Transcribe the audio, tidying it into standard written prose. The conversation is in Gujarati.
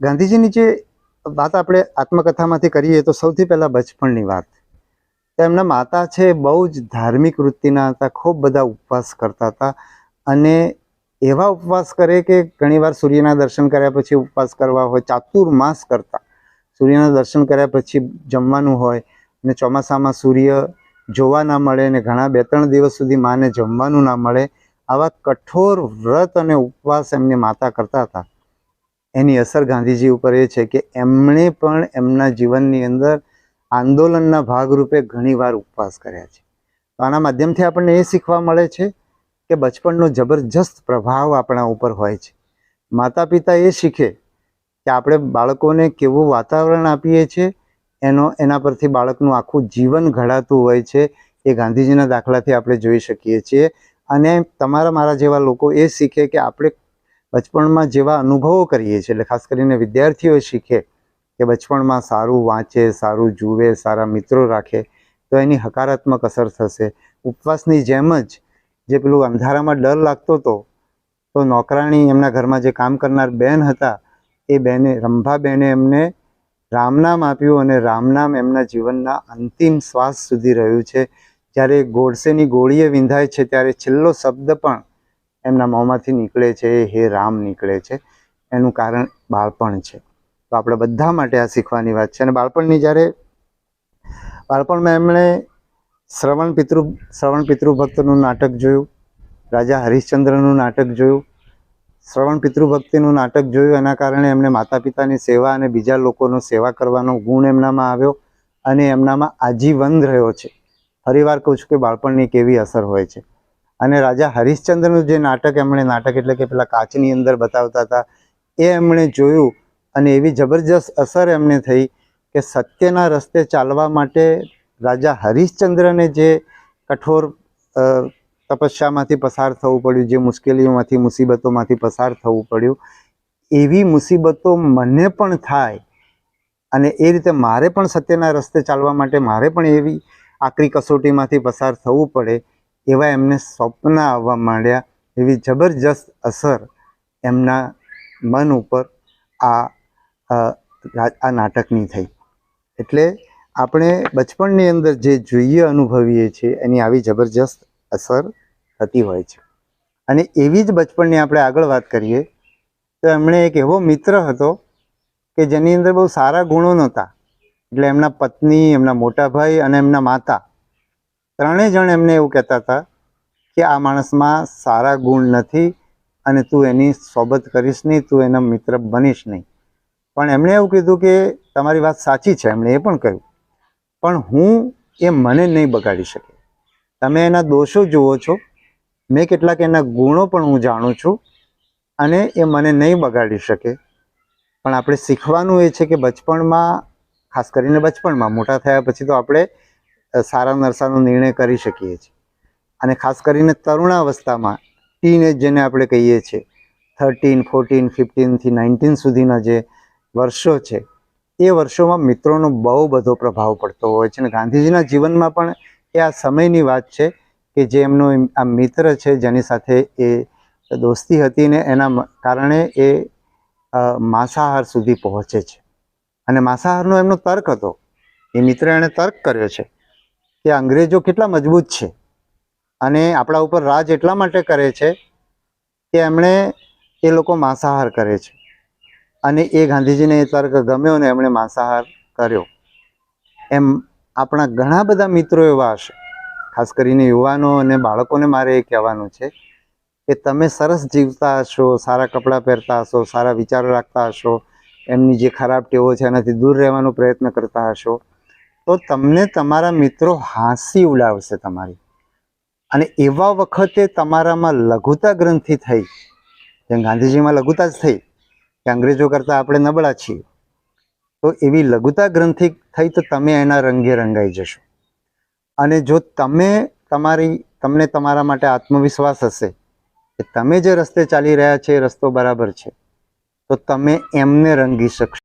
ગાંધીજીની જે વાત આપણે આત્મકથામાંથી કરીએ તો સૌથી પહેલાં બચપણની વાત. એમના માતા છે બહુ જ ધાર્મિક વૃત્તિના હતા, ખૂબ બધા ઉપવાસ કરતા હતા અને એવા ઉપવાસ કરે કે ઘણીવાર સૂર્યના દર્શન કર્યા પછી ઉપવાસ કરવા હોય, ચાતુર્માસ કરતા. સૂર્યના દર્શન કર્યા પછી જમવાનું હોય અને ચોમાસામાં સૂર્ય જોવા ના મળે ને ઘણા 2-3 દિવસ સુધી માને જમવાનું ના મળે, આવા કઠોર વ્રત અને ઉપવાસ એમની માતા કરતા હતા. એની અસર ગાંધીજી ઉપર એ છે કે એમણે પણ એમના જીવનની અંદર આંદોલનના ભાગરૂપે ઘણીવાર ઉપવાસ કર્યા છે. તો આના માધ્યમથી આપણને એ શીખવા મળે છે કે બચપણનો જબરજસ્ત પ્રભાવ આપણા ઉપર હોય છે. માતા પિતા એ શીખે કે આપણે બાળકોને કેવું વાતાવરણ આપીએ છીએ એના પરથી બાળકનું આખું જીવન ઘડાતું હોય છે. એ ગાંધીજીના દાખલાથી આપણે જોઈ શકીએ છીએ. અને તમારા મારા જેવા લોકો એ શીખે કે આપણે બચપણમાં જેવા અનુભવો કરીએ છીએ, એટલે ખાસ કરીને વિદ્યાર્થીઓ શીખે કે બચપણમાં સારું વાંચે, સારું જુએ, સારા મિત્રો રાખે તો એની હકારાત્મક અસર થશે. ઉપવાસની જેમ જ જે પેલું અંધારામાં ડર લાગતો હતો તો નોકરાણી એમના ઘરમાં જે કામ કરનાર બેન હતા એ બેને, રંભાબેને એમને રામનામ આપ્યું અને રામનામ એમના જીવનના અંતિમ શ્વાસ સુધી રહ્યું છે. જ્યારે ગોડસેની ગોળીએ વિંધાય છે ત્યારે છેલ્લો શબ્દ પણ એમના મોંમાંથી નીકળે છે હે રામ નીકળે છે. એનું કારણ બાળપણ છે. તો આપણે બધા માટે આ શીખવાની વાત છે. અને બાળપણમાં એમણે શ્રવણ પિતૃભક્તનું નાટક જોયું, રાજા હરિશ્ચંદ્રનું નાટક જોયું. શ્રવણ પિતૃભક્તિનું નાટક જોયું એના કારણે એમને માતા પિતાની સેવા અને બીજા લોકોનો સેવા કરવાનો ગુણ એમનામાં આવ્યો અને એમનામાં આજીવન રહ્યો છે. ફરીવાર કહું છું કે બાળપણની કેવી અસર હોય છે. અને રાજા હરિશ્ચંદ્રનું જે નાટક એટલે કે પેલા કાચની અંદર બતાવતા હતા એ એમણે જોયું અને એવી જબરજસ્ત અસર એમને થઈ કે સત્યના રસ્તે ચાલવા માટે રાજા હરિશ્ચંદ્રને જે કઠોર તપસ્યામાંથી પસાર થવું પડ્યું, જે મુશ્કેલીઓમાંથી, મુસીબતોમાંથી પસાર થવું પડ્યું, એવી મુસીબતો મને પણ થાય અને એ રીતે મારે પણ સત્યના રસ્તે ચાલવા માટે મારે પણ એવી આકરી કસોટીમાંથી પસાર થવું પડે, એવા એમને સ્વપ્ન આવવા માંડ્યા. એવી જબરજસ્ત અસર એમના મન ઉપર આ નાટકની થઈ. એટલે આપણે બચપણની અંદર જે જોઈએ, અનુભવીએ છીએ એની આવી જબરજસ્ત અસર થતી હોય છે. અને એવી જ બચપણની આપણે આગળ વાત કરીએ તો એમણે એક એવો મિત્ર હતો કે જેની અંદર બહુ સારા ગુણો નહોતા. એટલે એમના પત્ની, એમના મોટા ભાઈ અને એમના માતા ત્રણેય જણ એમને એવું કહેતા હતા કે આ માણસમાં સારા ગુણ નથી અને તું એની સોબત કરીશ નહીં, તું એના મિત્ર બનીશ નહીં. પણ એમણે એવું કીધું કે તમારી વાત સાચી છે, એમણે એ પણ કહ્યું, પણ એ મને નહીં બગાડી શકે. તમે એના દોષો જુઓ છો, મેં કેટલાક એના ગુણો પણ હું જાણું છું અને એ મને નહીં બગાડી શકે. પણ આપણે શીખવાનું એ છે કે બચપણમાં, ખાસ કરીને બચપણમાં, મોટા થયા પછી તો આપણે સારા નરસાનો નિર્ણય કરી શકીએ છીએ. અને ખાસ કરીને તરુણાવસ્થામાં, ટીનેજ જેને આપણે કહીએ છીએ, 13, 14, 15થી 19 સુધીના જે વર્ષો છે એ વર્ષોમાં મિત્રોનો બહુ બધો પ્રભાવ પડતો હોય છે. અને ગાંધીજીના જીવનમાં પણ એ આ સમયની વાત છે કે જે એમનો આ મિત્ર છે જેની સાથે એ દોસ્તી હતી ને એના કારણે એ માંસાહાર સુધી પહોંચે છે. અને માંસાહારનો એમનો તર્ક હતો. એ મિત્ર એણે તર્ક કર્યો છે કે અંગ્રેજો કેટલા મજબૂત છે અને આપણા ઉપર રાજ એટલા માટે કરે છે કે એ લોકો માંસાહાર કરે છે. અને એ ગાંધીજીને એ તર્ક ગમ્યો ને એમણે માંસાહાર કર્યો. એમ આપણા ઘણા બધા મિત્રો એવા હશે, ખાસ કરીને યુવાનો અને બાળકોને મારે એ કહેવાનું છે કે તમે સરસ જીવતા હશો, સારા કપડાં પહેરતા હશો, સારા વિચારો રાખતા હશો, એમની જે ખરાબ ટેવો છે એનાથી દૂર રહેવાનો પ્રયત્ન કરતા હશો, તો તમને તમારા મિત્રો હાંસી ઉડાવશે તમારી. અને એવા વખતે તમારામાં લઘુતા ગ્રંથિ થઈ, જેમ ગાંધીજીમાં લઘુતા જ થઈ કે અંગ્રેજો કરતાં આપણે નબળા છીએ, તો એવી લઘુતા ગ્રંથિ થઈ તો તમે એના રંગે રંગાઈ જશો. અને જો તમને તમારા માટે આત્મવિશ્વાસ હશે કે તમે જે રસ્તે ચાલી રહ્યા છે એ રસ્તો બરાબર છે, તો તમે એમને રંગી શકશો.